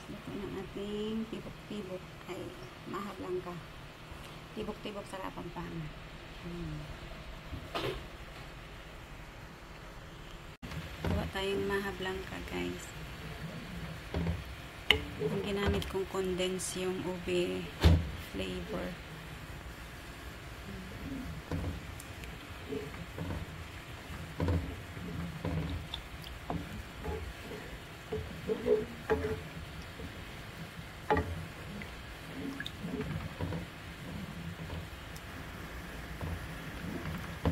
guys, luto ng ating tibok-tibok ay maha blanca. Tibok-tibok sa Kapampangan. Gawa tayong maha blanca guys. Ang ginamit kong condense yung ube flavor.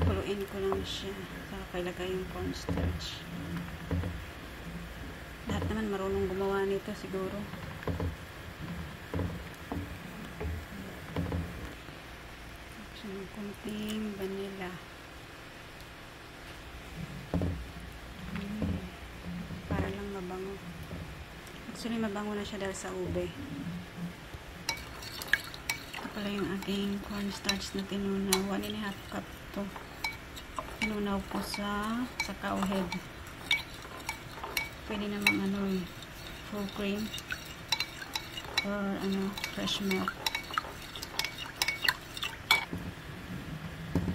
Kuluin ko lang siya. Saka ilagay yung cornstarch. Lahat naman marunong gumawa nito siguro. So, kunting vanilla. Para lang mabango. Actually, mabango na siya dahil sa ube. Ito pala yung aking cornstarch na tinunaw. 1.5 cup to. Tinunaw ko sa cacao head. Pwede namang full cream or fresh milk.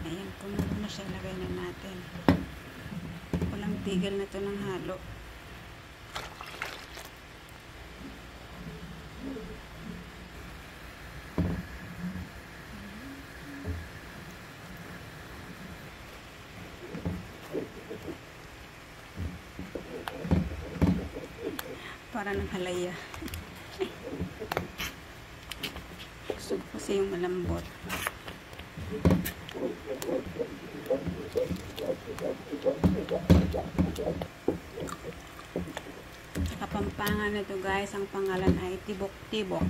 Ayan, kumulo na siya. Lagay na natin. Walang tigil na to ng halo. Para ng halaya. Gusto ko kasi yung malambot. Sa Kapampangan na to guys, ang pangalan ay tibok-tibok.